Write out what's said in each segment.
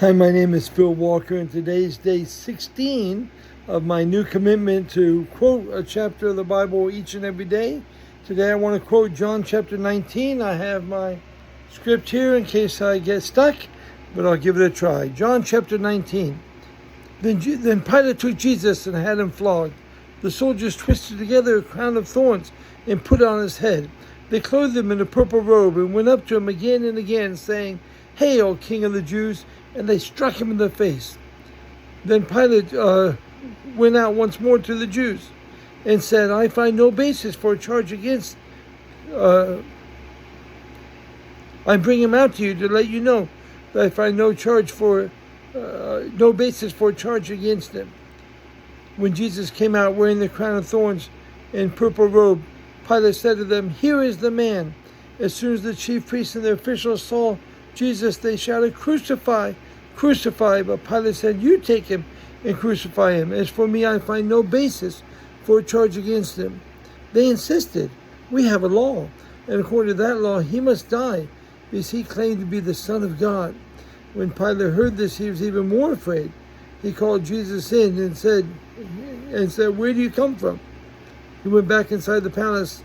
Hi, my name is Phil Walker, and today's day 16 of my new commitment to quote a chapter of the Bible each and every day. Today I want to quote John chapter 19. I have my script here in case I get stuck, but I'll give it a try. John chapter 19. Then Pilate took Jesus and had him flogged. The soldiers twisted together a crown of thorns and put it on his head. They clothed him in a purple robe and went up to him again and again, saying, "Hail, King of the Jews!" And they struck him in the face. Then Pilate went out once more to the Jews and said, "I find no basis for a charge against. I bring him out to you to let you know that I find no basis for a charge against him." When Jesus came out wearing the crown of thorns and purple robe, Pilate said to them, "Here is the man." As soon as the chief priests and the officials saw Jesus, they shouted, "Crucify! Crucify!" But Pilate said, "You take him and crucify him. As for me, I find no basis for a charge against him." They insisted, "We have a law, and according to that law, he must die, because he claimed to be the Son of God." When Pilate heard this, he was even more afraid. He called Jesus in and said, "Where do you come from?" He went back inside the palace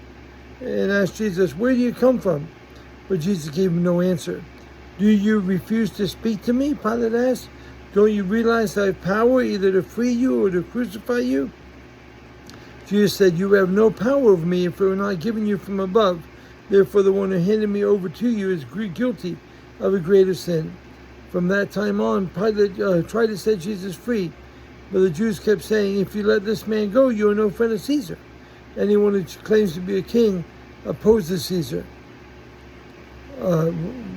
and asked Jesus, "Where do you come from?" But Jesus gave him no answer. "Do you refuse to speak to me?" Pilate asked. "Don't you realize I have power either to free you or to crucify you?" Jesus said, "You have no power over me if it were not given you from above. Therefore the one who handed me over to you is guilty of a greater sin." From that time on, Pilate tried to set Jesus free, but the Jews kept saying, "If you let this man go, you are no friend of Caesar. Anyone who claims to be a king opposes Caesar."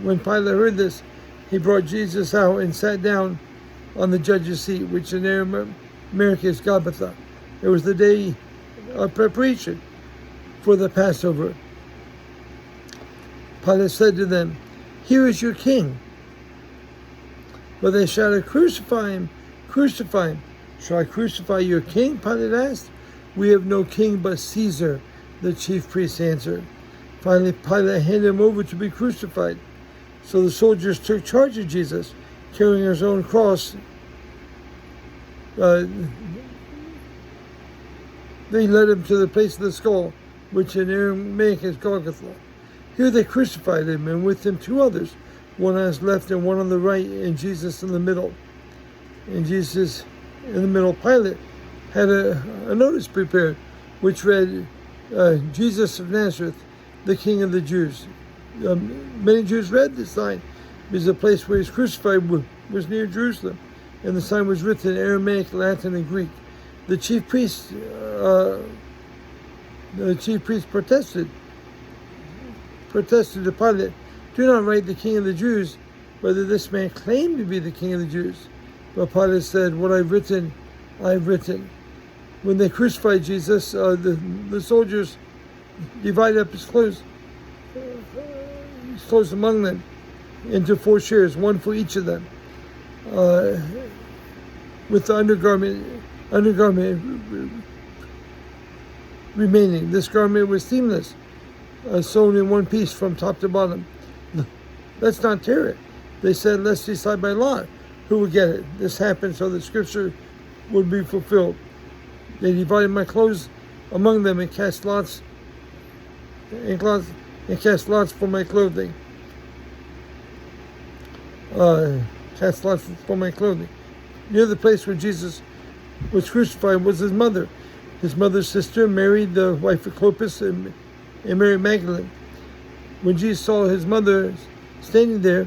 When Pilate heard this, he brought Jesus out and sat down on the judge's seat, which in Aramaic is Gabbatha. It was the day of preparation for the Passover. Pilate said to them, "Here is your king." But they shouted, "Crucify him! Crucify him!" "Shall I crucify your king?" Pilate asked. "We have no king but Caesar," the chief priests answered. Finally, Pilate handed him over to be crucified. So the soldiers took charge of Jesus, carrying his own cross. They led him to the place of the skull, which in Aramaic is Golgotha. Here they crucified him, and with him two others, one on his left and one on the right, and Jesus in the middle. And Jesus in the middle, Pilate had a notice prepared, which read, "Jesus of Nazareth, the King of the Jews." Many Jews read this sign because the place where he was crucified was near Jerusalem, and the sign was written in Aramaic, Latin, and Greek. The chief priests protested to Pilate, "Do not write the King of the Jews, whether this man claimed to be the King of the Jews." But Pilate said, "What I've written, I've written." When they crucified Jesus, the soldiers divided up his clothes among them into 4 shares, one for each of them, with the undergarment remaining. This garment was seamless, sewn in one piece from top to bottom. "Let's not tear it," they said. "Let's decide by lot who would get it." This happened so the scripture would be fulfilled. They divided my clothes among them and cast lots for my clothing. Near the place where Jesus was crucified was his mother, his mother's sister, Mary, the wife of Clopas, and Mary Magdalene. When Jesus saw his mother standing there,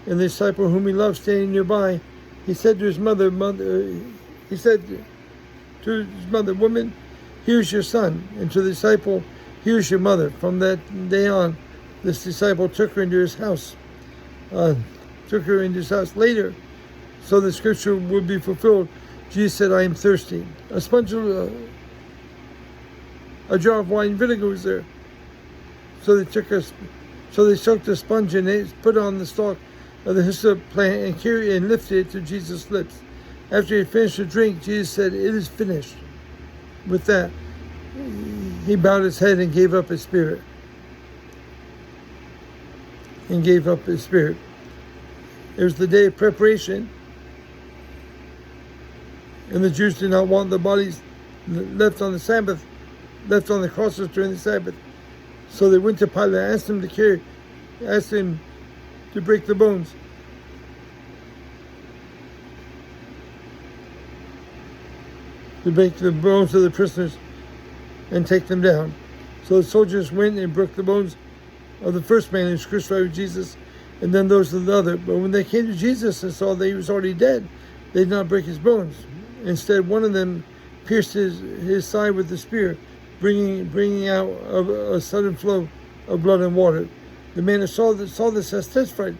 and the disciple whom he loved standing nearby, he said to his mother, "Woman, here's your son," and to the disciple, "Here's your mother." From that day on, this disciple took her into his house. Later, so the scripture would be fulfilled, Jesus said, "I am thirsty." A jar of wine vinegar was there. So they soaked a sponge and they put it on the stalk of the hyssop plant and carried it and lifted it to Jesus' lips. After he finished the drink, Jesus said, "It is finished." With that, he bowed his head and gave up his spirit. It was the day of preparation, and the Jews did not want the bodies left on the Sabbath, left on the crosses during the Sabbath. So they went to Pilate and asked him to break the bones. To break the bones of the prisoners and take them down. So the soldiers went and broke the bones of the first man who was crucified with Jesus, and then those of the other. But when they came to Jesus and saw that he was already dead, they did not break his bones. Instead, one of them pierced his side with a spear, bringing out a sudden flow of blood and water. The man who saw this has testified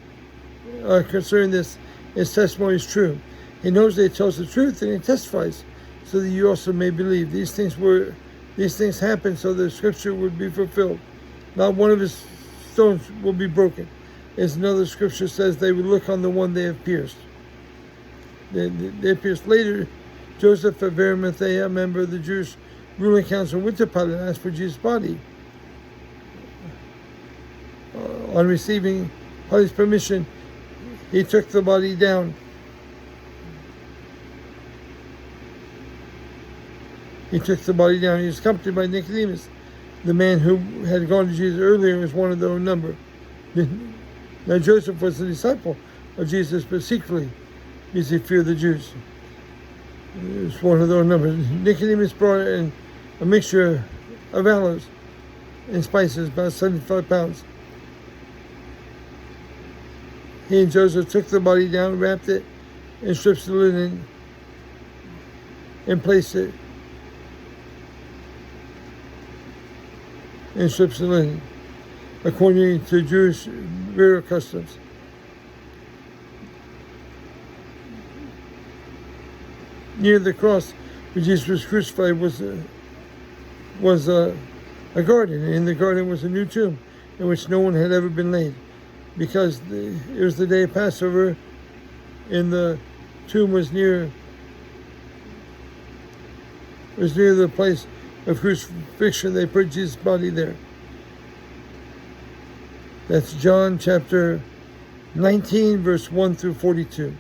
concerning this. His testimony is true. He knows that he tells the truth, and he testifies, so that you also may believe. These things happened so that the scripture would be fulfilled. Not one of his stones will be broken. As another scripture says, they would look on the one they have pierced. They pierced. Later, Joseph of Arimathea, a member of the Jewish ruling council, went to Pilate and asked for Jesus' body. On receiving Pilate's permission, he took the body down. He was accompanied by Nicodemus, the man who had gone to Jesus earlier and was one of their own number. Now Joseph was a disciple of Jesus, but secretly, because he feared the Jews. It was one of their own number. Nicodemus brought in a mixture of aloes and spices, about 75 pounds. He and Joseph took the body down, wrapped it in strips of linen, and placed it in strips of linen, according to Jewish burial customs. Near the cross where Jesus was crucified was a garden, and in the garden was a new tomb in which no one had ever been laid, because it was the day of Passover, and the tomb was near the place of crucifixion. They put Jesus' body there. That's John chapter 19, verse 1 through 42.